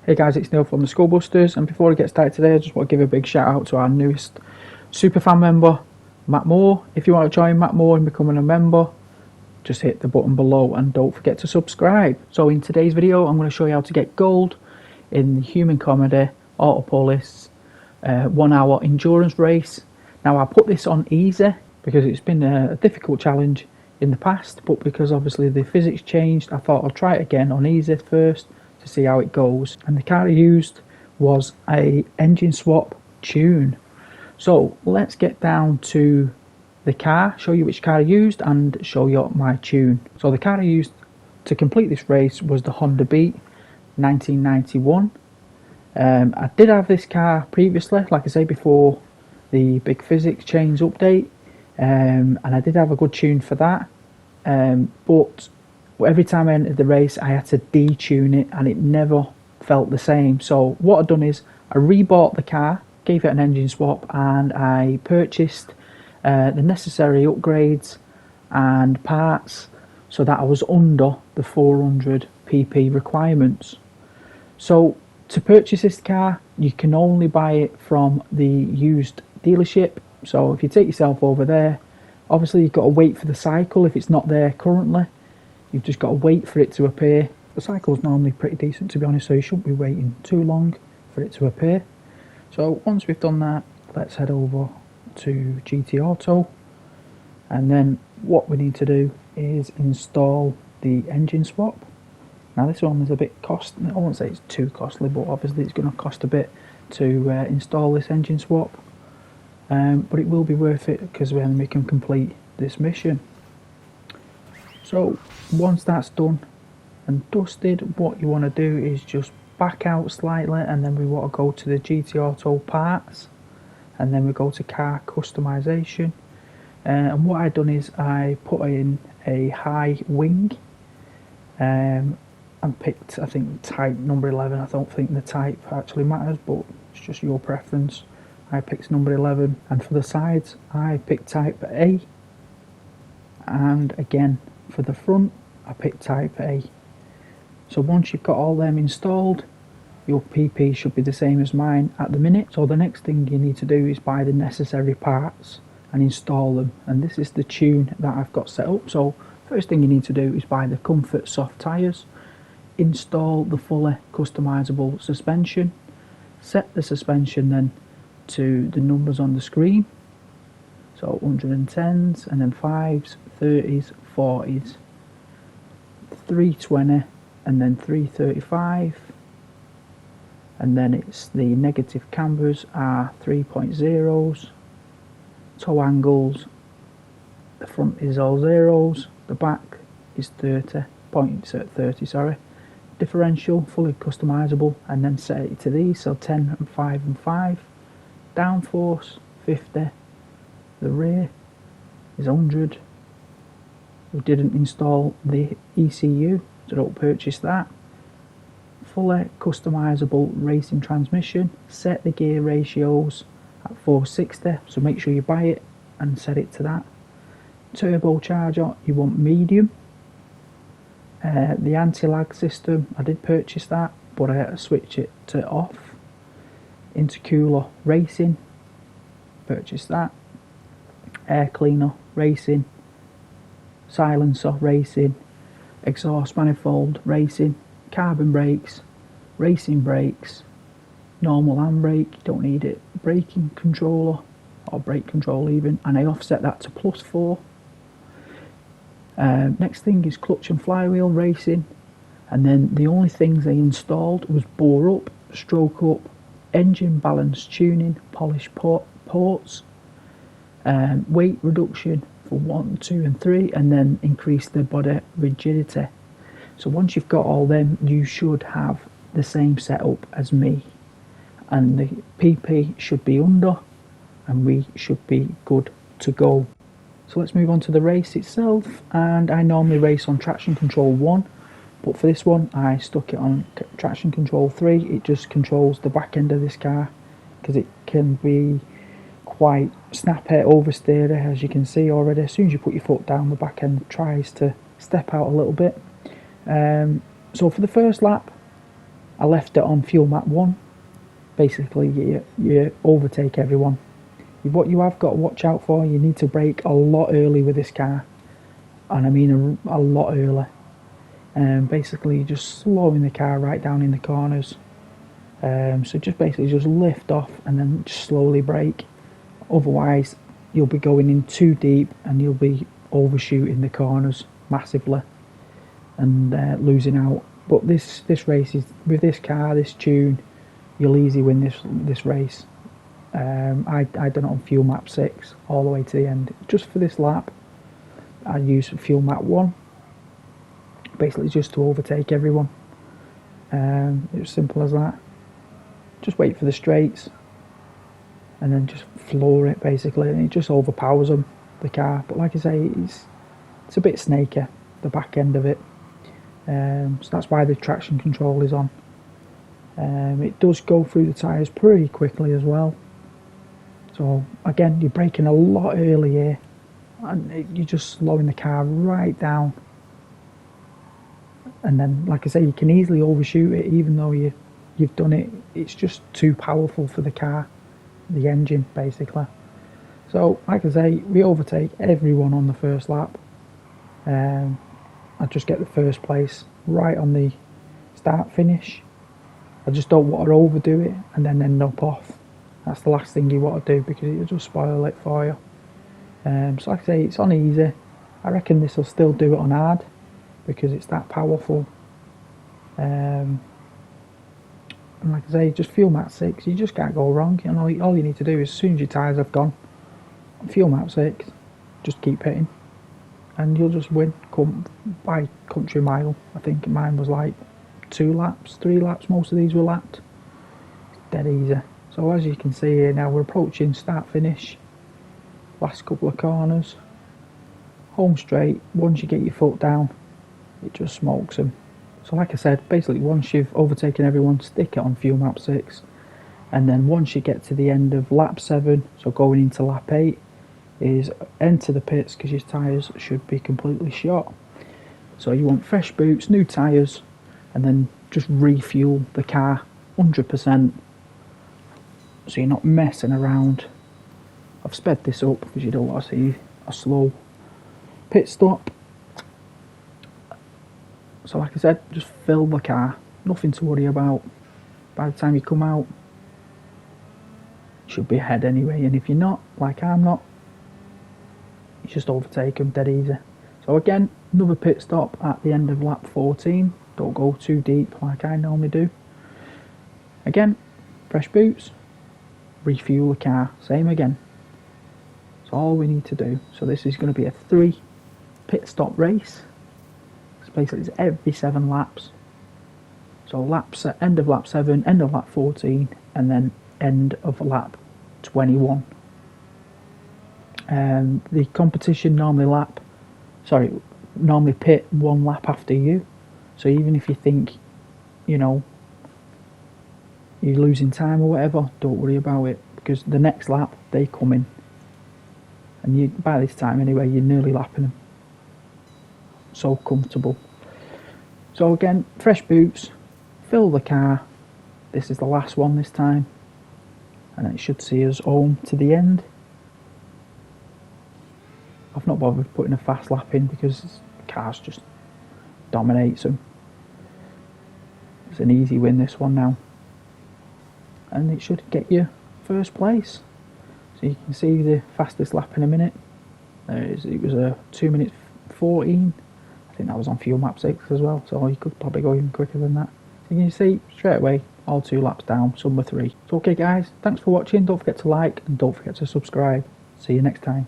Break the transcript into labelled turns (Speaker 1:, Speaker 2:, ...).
Speaker 1: Hey guys, it's Neil from the Skullbusters, and before I get started today, I just want to give a big shout out to our newest superfan member, Matt Moore. If you want to join Matt Moore and becoming a member, just hit the button below and don't forget to subscribe. So in today's video, I'm going to show you how to get gold in the human comedy Autopolis 1 hour endurance race. Now I put this on easy because it's been a difficult challenge in the past, but because obviously the physics changed, I thought I'll try it again on easy first to see how it goes. And the car I used was a engine swap tune. So let's get down to the car, show you which car I used and show you my tune. So the car I used to complete this race was the Honda Beat 1991. I did have this car previously, like I say, before the big physics change update, and I did have a good tune for that, but every time I entered the race I had to detune it and it never felt the same. So what I've done is I rebought the car, gave it an engine swap, and I purchased the necessary upgrades and parts so that I was under the 400 pp requirements. So to purchase this car you can only buy it from the used dealership. So if you take yourself over there, obviously you've got to wait for the cycle. If it's not there currently, you've just got to wait for it to appear. The cycle's normally pretty decent, to be honest, so you shouldn't be waiting too long for it to appear. So once we've done that, let's head over to GT Auto, and then what we need to do is install the engine swap. Now this one is a bit costly. I won't say it's too costly, but obviously it's going to cost a bit to install this engine swap, but it will be worth it because then we can complete this mission. So once that's done and dusted, what you want to do is just back out slightly, and then we want to go to the GT Auto parts, and then we go to car customization. And what I've done is I put in a high wing, and picked, I think, type number 11. I don't think the type actually matters, but it's just your preference. I picked number 11, and for the sides I picked type A, and again for the front I picked type A. So once you've got all them installed, your PP should be the same as mine at the minute. So the next thing you need to do is buy the necessary parts and install them, and this is the tune that I've got set up. So first thing you need to do is buy the Comfort soft tyres, install the fully customizable suspension, set the suspension then to the numbers on the screen, so 110s and then 5s, 30s, 40s, 320 and then 335, and then it's the negative cambers are 3.0s, toe angles, the front is all zeros, the back is 30, sorry, differential fully customizable, and then set it to these, so 10 and 5 and 5, downforce 50, the rear is 100. We didn't install the ECU, so don't purchase that. Fully customizable racing transmission, set the gear ratios at 460, so make sure you buy it and set it to that. Turbocharger you want medium. The anti-lag system, I did purchase that, but I had to switch it to off. Intercooler racing, purchase that. Air cleaner racing, silencer racing, exhaust manifold racing, carbon brakes, racing brakes, normal handbrake, you don't need it, braking controller or brake control even, and I offset that to +4. Next thing is clutch and flywheel racing, and then the only things I installed was bore up, stroke up, engine balance tuning, polish ports, weight reduction for 1, 2 and 3, and then increase the body rigidity. So once you've got all them, you should have the same setup as me, and the PP should be under, and we should be good to go. So let's move on to the race itself, and I normally race on traction control 1, but for this one I stuck it on traction control 3. It just controls the back end of this car because it can be quite snappy oversteery, as you can see already. As soon as you put your foot down, the back end tries to step out a little bit. So for the first lap I left it on fuel map 1. Basically, you overtake everyone. What you have got to watch out for, you need to brake a lot early with this car. And I mean a lot early. Basically, just slowing the car right down in the corners. So just basically just lift off and then just slowly brake. Otherwise, you'll be going in too deep and you'll be overshooting the corners massively and losing out. But this race is, with this car, this tune, you'll easily win this race. I done it on fuel map 6 all the way to the end. Just for this lap, I used fuel map 1, basically just to overtake everyone. It was simple as that. Just wait for the straights and then just floor it basically, and it just overpowers them, the car. But like I say, it's a bit snaky, the back end of it. So that's why the traction control is on. It does go through the tyres pretty quickly as well. So again, you're braking a lot early here, and you're just slowing the car right down. And then, like I say, you can easily overshoot it, even though you've done it. It's just too powerful for the car, the engine basically. So like I say, we overtake everyone on the first lap. I just get the first place right on the start finish. I just don't want to overdo it and then end up off. That's the last thing you want to do, because it'll just spoil it for you. So like I say, it's on easy. I reckon this will still do it on hard, because it's that powerful. And like I say, just fuel map 6, you just can't go wrong. And all you need to do is, as soon as your tyres have gone, fuel map 6, just keep hitting, and you'll just win by country mile. I think mine was like 2 laps, 3 laps, most of these were lapped. Dead easy. So as you can see here now, we're approaching start finish, last couple of corners, home straight. Once you get your foot down, it just smokes them. So like I said, basically once you've overtaken everyone, stick it on fuel map 6, and then once you get to the end of lap 7, so going into lap 8, is enter the pits, because your tyres should be completely shot. So you want fresh boots, new tyres, and then just refuel the car 100%, so you're not messing around. I've sped this up because you don't want to see a slow pit stop. So like I said, just fill the car, nothing to worry about. By the time you come out, you should be ahead anyway, and if you're not, like I'm not, you just overtake them dead easy. So again, another pit stop at the end of lap 14. Don't go too deep like I normally do. Again, fresh boots, refuel the car, same again. That's all we need to do. So this is going to be a 3 pit stop race. So basically it's every 7 laps. So end of lap 7, end of lap 14, and then end of lap 21. The competition normally pit 1 lap after you. So even if you think, you know, you're losing time or whatever, don't worry about it, because the next lap they come in, and by this time anyway, you're nearly lapping them. So comfortable. So again, fresh boots, fill the car. This is the last one this time, and it should see us home to the end. I've not bothered putting a fast lap in because the cars just dominates them. It's an easy win, this one now, and it should get you first place. So you can see the fastest lap in a minute. It was a 2 minutes 14. I think that was on fuel map 6 as well, so you could probably go even quicker than that. So you can see straight away, all 2 laps down, some were 3. So okay guys, thanks for watching. Don't forget to like and don't forget to subscribe. See you next time.